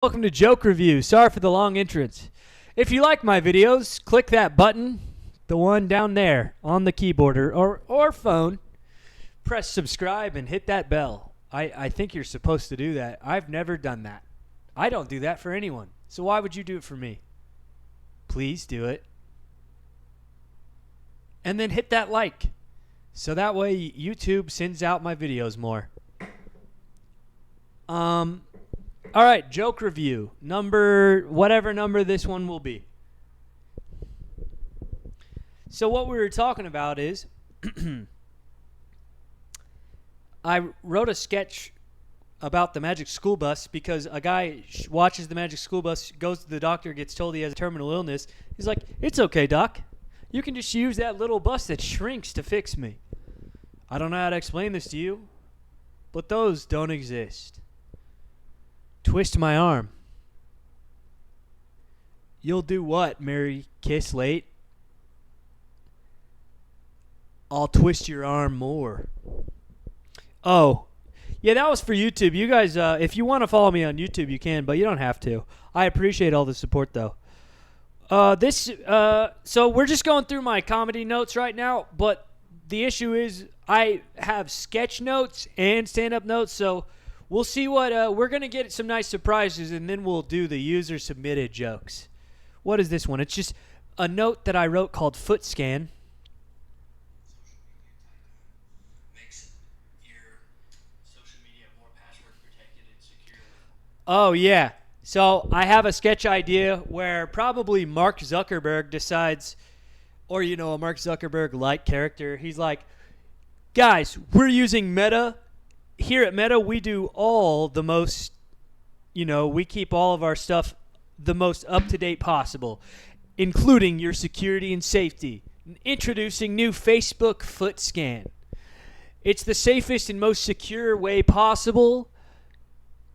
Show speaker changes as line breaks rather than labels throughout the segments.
Welcome to Joke Review. Sorry for the long entrance. If you like my videos, click that button, the one down there on the keyboard or phone. Press subscribe and hit that bell. I think you're supposed to do that. I've never done that. I don't do that for anyone. So why would you do it for me? Please do it. And then hit that like. So that way YouTube sends out my videos more. All right, joke review. Whatever number this one will be. So what we were talking about is I wrote a sketch about the Magic School Bus because a guy watches the Magic School Bus, goes to the doctor, gets told he has a terminal illness. He's like, "It's okay, doc. You can just use that little bus that shrinks to fix me." I don't know how to explain this to you, but those don't exist. Twist my arm. You'll do what, Mary Kiss Late? I'll twist your arm more. Oh, yeah, that was for YouTube. You guys, if you want to follow me on YouTube, you can, but you don't have to. I appreciate all the support, though. So we're just going through my comedy notes right now, but the issue is I have sketch notes and stand-up notes, so we'll see what we're going to get some nice surprises, and then we'll do the user-submitted jokes. What is this one? It's just a note that I wrote called Foot Scan.
Makes your social media more password protected and secure.
Oh, yeah. So I have a sketch idea where probably Mark Zuckerberg decides, or, a Mark Zuckerberg-like character. He's like, guys, we're using Meta. Here at Meta, we do all the most, we keep all of our stuff the most up-to-date possible, including your security and safety. Introducing new Facebook Foot Scan. It's the safest and most secure way possible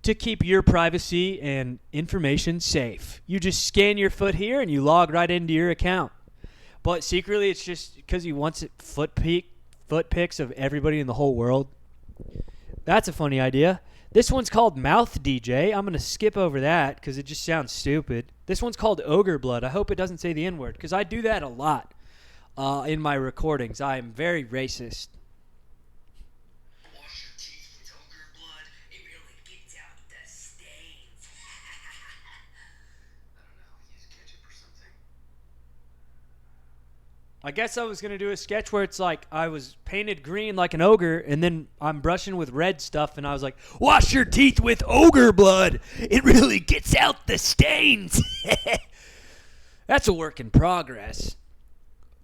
to keep your privacy and information safe. You just scan your foot here and you log right into your account. But secretly, it's just because he wants foot pics of everybody in the whole world. That's a funny idea. This one's called Mouth DJ. I'm going to skip over that because it just sounds stupid. This one's called Ogre Blood. I hope it doesn't say the N-word because I do that a lot in my recordings. I am very racist.
Wash your teeth with ogre blood. It really gets out the stains. I don't know. Use ketchup or something.
I guess I was going to do a sketch where it's like I was painted green like an ogre, and then I'm brushing with red stuff, and I was like, wash your teeth with ogre blood. It really gets out the stains. That's a work in progress.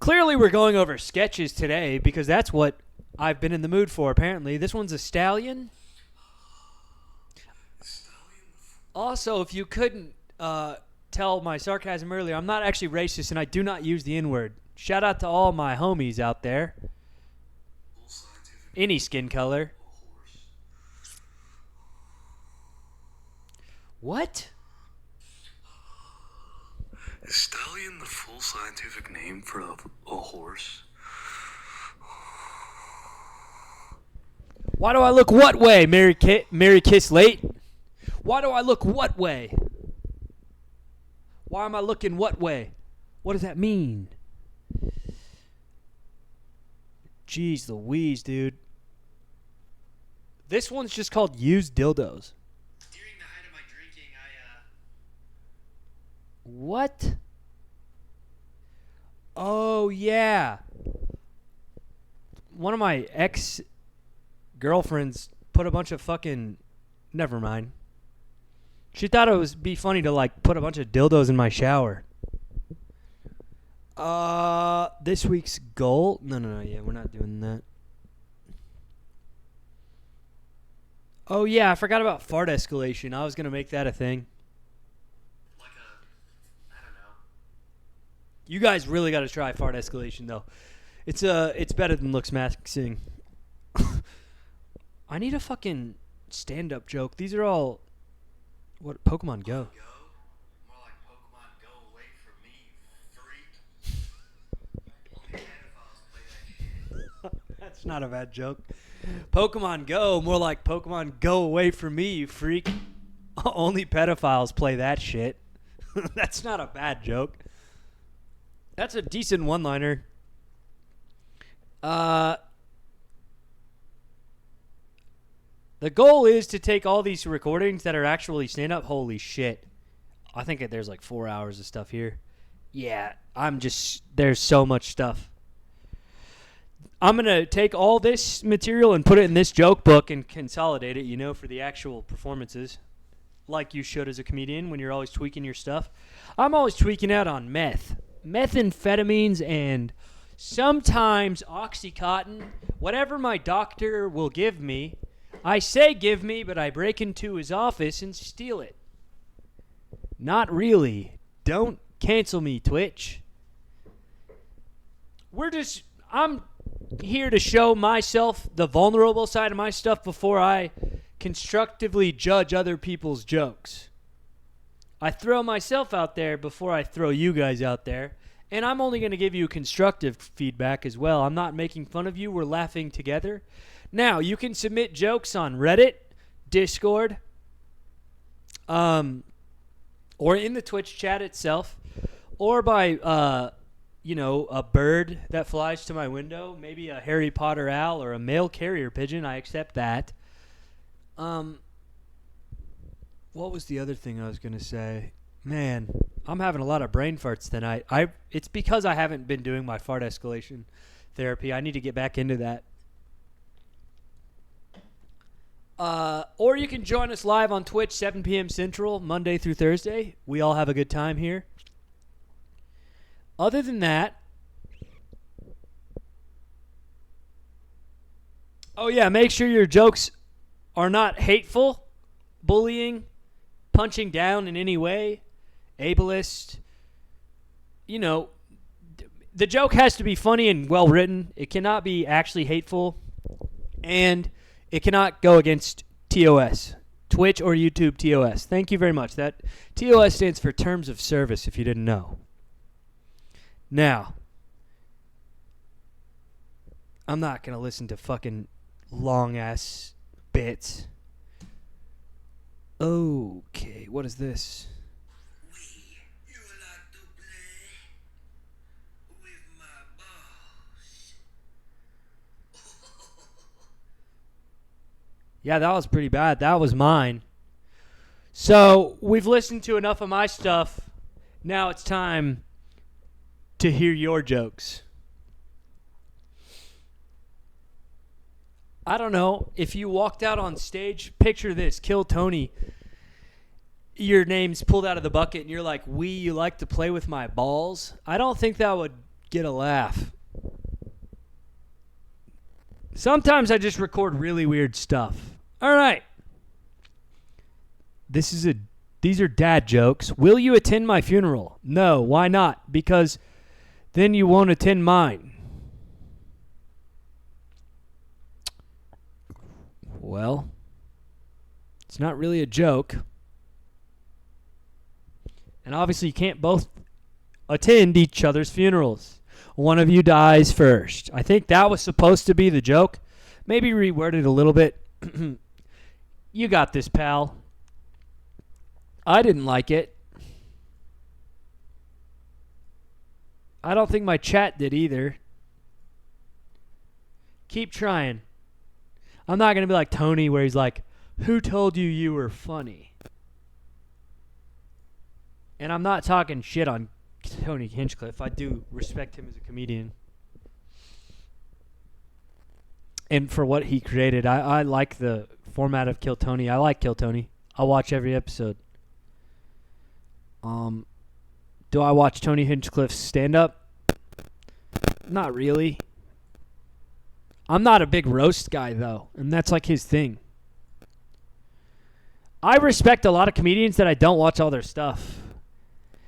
Clearly, we're going over sketches today because that's what I've been in the mood for, apparently. This one's a stallion. Also, if you couldn't tell my sarcasm earlier, I'm not actually racist, and I do not use the N-word. Shout out to all my homies out there. Any skin color. What?
Is stallion the full scientific name for a horse?
Why do I look what way, Mary Kiss Late? Why do I look what way? Why am I looking what way? What does that mean? Jeez Louise, dude. This one's just called Used Dildos.
During the height of my drinking,
What? Oh, yeah. One of my ex-girlfriends put a bunch of fucking... Never mind. She thought it would be funny to, put a bunch of dildos in my shower. This week's goal? No, yeah, we're not doing that. Oh, yeah, I forgot about fart escalation. I was going to make that a thing.
I don't know.
You guys really got to try fart escalation, though. It's better than looks maxing. I need a fucking stand-up joke. These are all, what, Pokemon Go.
More like Pokemon Go away from me, freak. Only pedophiles play that shit.
That's not a bad joke. Pokemon Go, more like Pokemon Go away from me, you freak. Only pedophiles play that shit. That's not a bad joke. That's a decent one-liner. The goal is to take all these recordings that are actually stand-up. Holy shit. I think there's like 4 hours of stuff here. Yeah, there's so much stuff. I'm going to take all this material and put it in this joke book and consolidate it, for the actual performances. Like you should as a comedian when you're always tweaking your stuff. I'm always tweaking out on methamphetamines, and sometimes Oxycontin, whatever my doctor will give me. I say give me, but I break into his office and steal it. Not really. Don't cancel me, Twitch. I'm here to show myself the vulnerable side of my stuff before I constructively judge other people's jokes. I throw myself out there before I throw you guys out there. And I'm only going to give you constructive feedback as well. I'm not making fun of you. We're laughing together. Now, you can submit jokes on Reddit, Discord, or in the Twitch chat itself, or by, a bird that flies to my window, maybe a Harry Potter owl or a mail carrier pigeon. I accept that. What was the other thing I was going to say? Man, I'm having a lot of brain farts tonight. It's because I haven't been doing my fart escalation therapy. I need to get back into that. Or you can join us live on Twitch, 7 p.m. Central, Monday through Thursday. We all have a good time here. Other than that, oh yeah, make sure your jokes are not hateful, bullying, punching down in any way, ableist. The joke has to be funny and well written. It cannot be actually hateful, and it cannot go against TOS, Twitch or YouTube TOS. Thank you very much. That TOS stands for Terms of Service, if you didn't know. Now, I'm not going to listen to fucking long-ass bits. Okay, what is this?
You like to play with my balls.
Yeah, that was pretty bad. That was mine. So, we've listened to enough of my stuff. Now it's time to hear your jokes. I don't know. If you walked out on stage, picture this. Kill Tony. Your name's pulled out of the bucket and you're like, you like to play with my balls? I don't think that would get a laugh. Sometimes I just record really weird stuff. All right. These are dad jokes. Will you attend my funeral? No. Why not? Because then you won't attend mine. Well, it's not really a joke. And obviously you can't both attend each other's funerals. One of you dies first. I think that was supposed to be the joke. Maybe reworded a little bit. You got this, pal. I didn't like it. I don't think my chat did either. Keep trying. I'm not going to be like Tony where he's like, who told you were funny? And I'm not talking shit on Tony Hinchcliffe. I do respect him as a comedian. And for what he created, I like the format of Kill Tony. I like Kill Tony. I'll watch every episode. Do I watch Tony Hinchcliffe's stand-up? Not really. I'm not a big roast guy, though, and that's like his thing. I respect a lot of comedians that I don't watch all their stuff.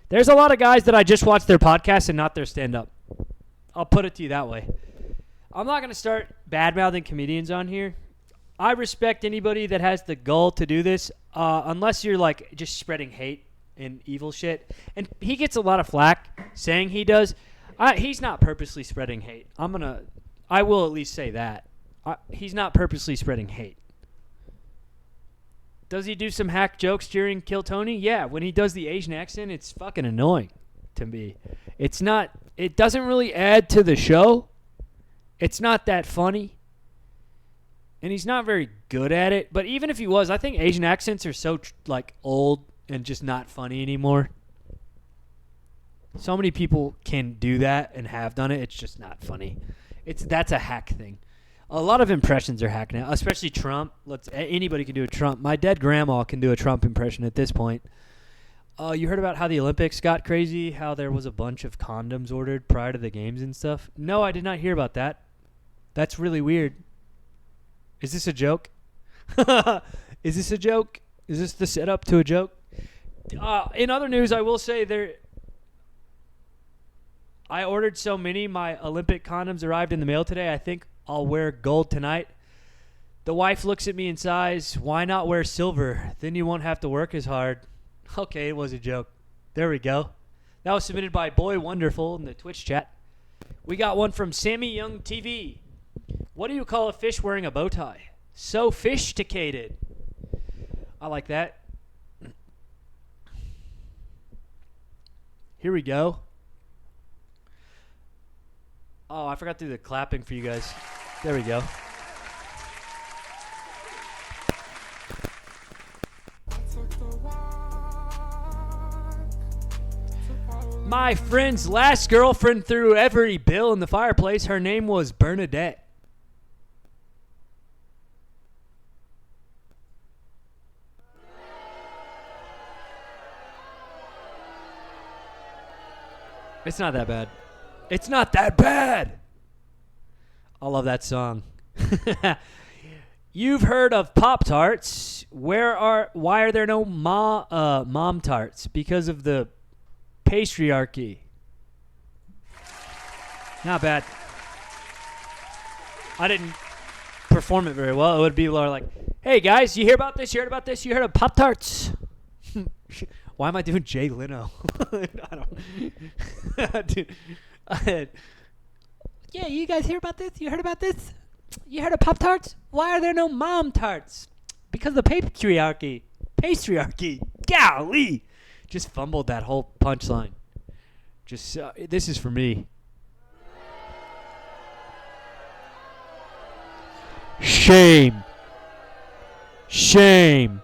There's a lot of guys that I just watch their podcast and not their stand-up. I'll put it to you that way. I'm not going to start bad-mouthing comedians on here. I respect anybody that has the gall to do this, unless you're like just spreading hate and evil shit. And he gets a lot of flack saying he does. He's not purposely spreading hate. I will at least say that. He's not purposely spreading hate. Does he do some hack jokes during Kill Tony? Yeah, when he does the Asian accent, it's fucking annoying to me. It doesn't really add to the show. It's not that funny. And he's not very good at it. But even if he was, I think Asian accents are so like old and just not funny anymore. So many people can do that and have done it. It's just not funny. That's a hack thing. A lot of impressions are hack now, especially Trump. Anybody can do a Trump. My dead grandma can do a Trump impression at this point. You heard about how the Olympics got crazy? How there was a bunch of condoms ordered prior to the games and stuff? No, I did not hear about that. That's really weird. Is this a joke? Is this a joke? Is this the setup to a joke? In other news, I will say I ordered so many. My Olympic condoms arrived in the mail today. I think I'll wear gold tonight. The wife looks at me and sighs, why not wear silver? Then you won't have to work as hard. Okay, it was a joke. There we go. That was submitted by Boy Wonderful in the Twitch chat. We got one from Sammy Young TV. What do you call a fish wearing a bow tie? Sophisticated. I like that. Here we go. Oh, I forgot to do the clapping for you guys. There we go. My friend's last girlfriend threw every bill in the fireplace. Her name was Bernadette. It's not that bad. It's not that bad. I love that song. You've heard of Pop-Tarts. Why are there no Mom Tarts? Because of the patriarchy. Not bad. I didn't perform it very well. It would be like, hey guys, you hear about this? You heard about this? You heard of Pop-Tarts? Why am I doing Jay Leno? I don't. Dude. Yeah, you guys hear about this? You heard about this? You heard of Pop-Tarts? Why are there no Mom Tarts? Because of the patriarchy. Patriarchy. Golly. Just fumbled that whole punchline. This is for me. Shame. Shame.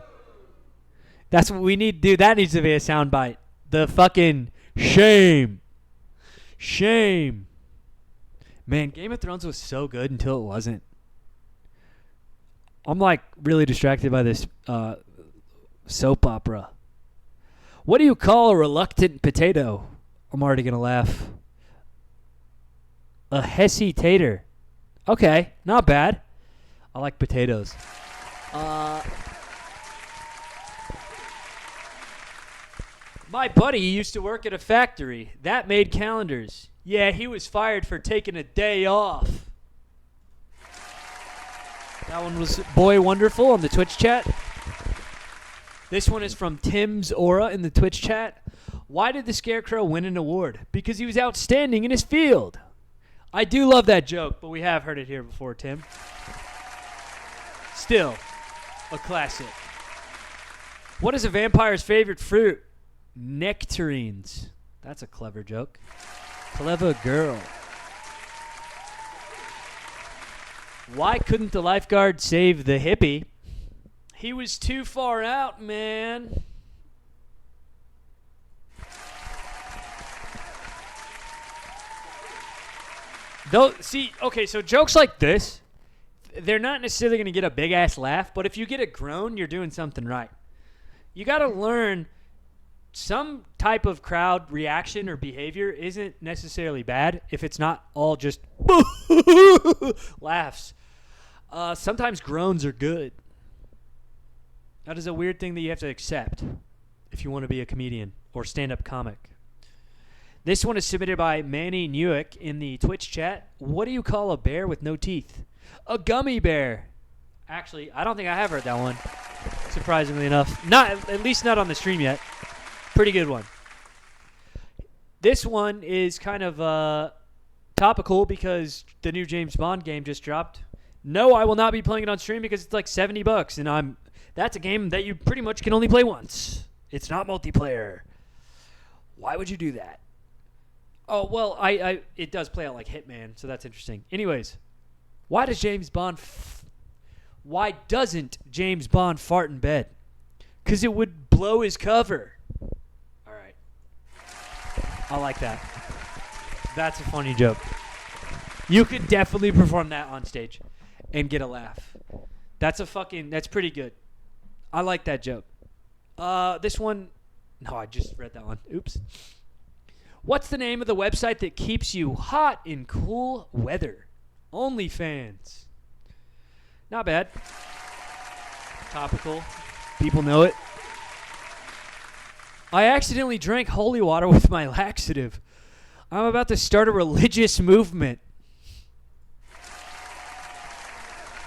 That's what we need to do. That needs to be a soundbite. The fucking shame. Shame. Man, Game of Thrones was so good until it wasn't. I'm like really distracted by this soap opera. What do you call a reluctant potato? I'm already going to laugh. A hesitator. Okay, not bad. I like potatoes. My buddy used to work at a factory. That made calendars. Yeah, he was fired for taking a day off. That one was Boy Wonderful on the Twitch chat. This one is from Tim's Aura in the Twitch chat. Why did the Scarecrow win an award? Because he was outstanding in his field. I do love that joke, but we have heard it here before, Tim. Still, a classic. What is a vampire's favorite fruit? Nectarines. That's a clever joke. Clever girl. Why couldn't the lifeguard save the hippie? He was too far out, man. So jokes like this, they're not necessarily going to get a big-ass laugh, but if you get a groan, you're doing something right. You got to learn some type of crowd reaction or behavior isn't necessarily bad if it's not all just laughs. Sometimes groans are good. That is a weird thing that you have to accept if you want to be a comedian or stand-up comic. This one is submitted by Manny Newick in the Twitch chat. What do you call a bear with no teeth? A gummy bear. Actually, I don't think I have heard that one, surprisingly enough. At least not on the stream yet. Pretty good one. This one is kind of topical because the new James Bond game just dropped. No, I will not be playing it on stream because it's like $70 and I'm That's a game that you pretty much can only play once. It's not multiplayer. Why would you do that? Oh, well, it does play out like Hitman, so that's interesting. Anyways, why doesn't James Bond fart in bed? Because it would blow his cover. All right. I like that. That's a funny joke. You could definitely perform that on stage and get a laugh. That's pretty good. I like that joke. This one, no, I just read that one. Oops. What's the name of the website that keeps you hot in cool weather? OnlyFans. Not bad. Topical. People know it. I accidentally drank holy water with my laxative. I'm about to start a religious movement.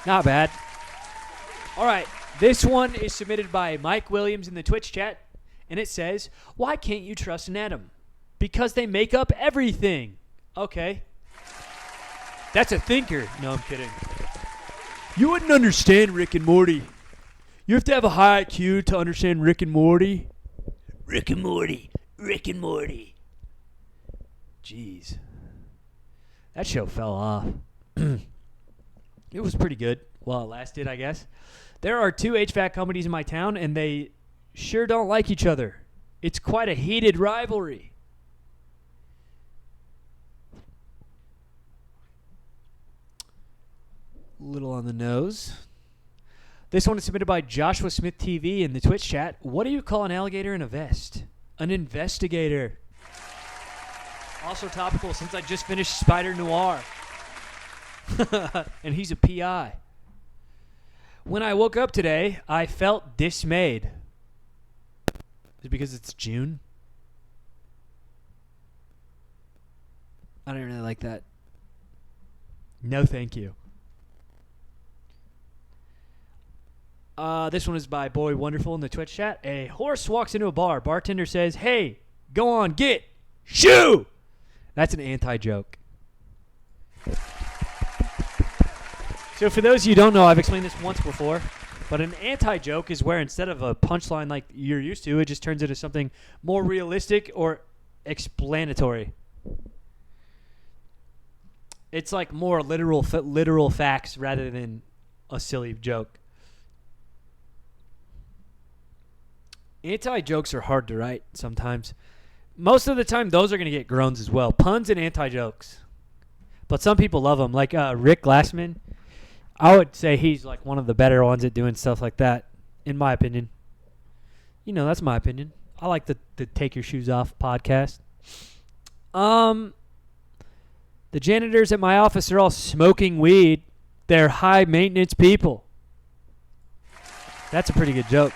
Not bad. All right. This one is submitted by Mike Williams in the Twitch chat, and it says, why can't you trust an atom? Because they make up everything. Okay. That's a thinker. No, I'm kidding. You wouldn't understand Rick and Morty. You have to have a high IQ to understand Rick and Morty. Rick and Morty. Rick and Morty. Jeez. That show fell off. It was pretty good while it lasted, I guess. There are 2 HVAC companies in my town, and they sure don't like each other. It's quite a heated rivalry. Little on the nose. This one is submitted by Joshua Smith TV in the Twitch chat. What do you call an alligator in a vest? An investigator. Also topical since I just finished Spider Noir. And he's a PI. When I woke up today, I felt dismayed. Is it because it's June? I don't really like that. No, thank you. This one is by Boy Wonderful in the Twitch chat. A horse walks into a bar. Bartender says, hey, go on, get, shoo! That's an anti-joke. So for those of you who don't know, I've explained this once before, but an anti-joke is where instead of a punchline like you're used to, it just turns into something more realistic or explanatory. It's like more literal facts rather than a silly joke. Anti-jokes are hard to write sometimes. Most of the time, those are going to get groans as well. Puns and anti-jokes. But some people love them. Like Rick Glassman. I would say he's like one of the better ones at doing stuff like that, in my opinion. You know, that's my opinion. I like the Take Your Shoes Off podcast. The janitors at my office are all smoking weed. They're high-maintenance people. That's a pretty good joke.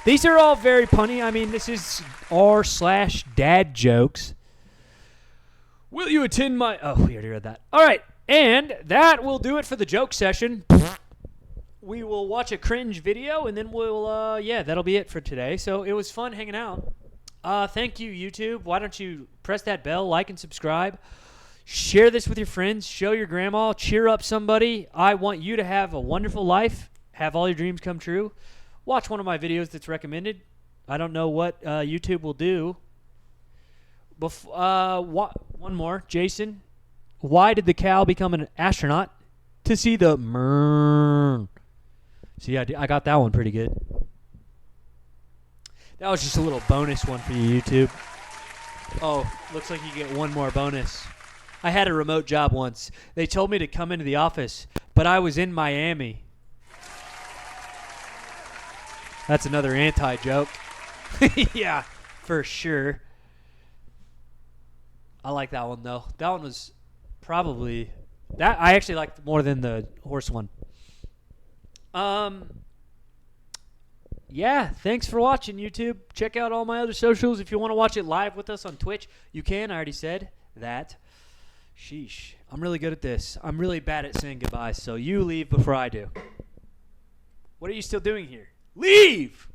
These are all very punny. I mean, this is r/dad jokes. Will you attend my... Oh, we already read that. All right. And that will do it for the joke session. We will watch a cringe video, and then we'll... that'll be it for today. So it was fun hanging out. Thank you, YouTube. Why don't you press that bell, like, and subscribe. Share this with your friends. Show your grandma. Cheer up somebody. I want you to have a wonderful life. Have all your dreams come true. Watch one of my videos that's recommended. I don't know what YouTube will do. One more. Jason, why did the cow become an astronaut? To see the moon. See, I got that one pretty good. That was just a little bonus one for you, YouTube. Oh, looks like you get one more bonus. I had a remote job once. They told me to come into the office, but I was in Miami. That's another anti-joke. Yeah, for sure. I like that one, though. That one was probably... that I actually liked more than the horse one. Yeah, thanks for watching, YouTube. Check out all my other socials. If you want to watch it live with us on Twitch, you can. I already said that. Sheesh. I'm really good at this. I'm really bad at saying goodbye, so you leave before I do. What are you still doing here? Leave!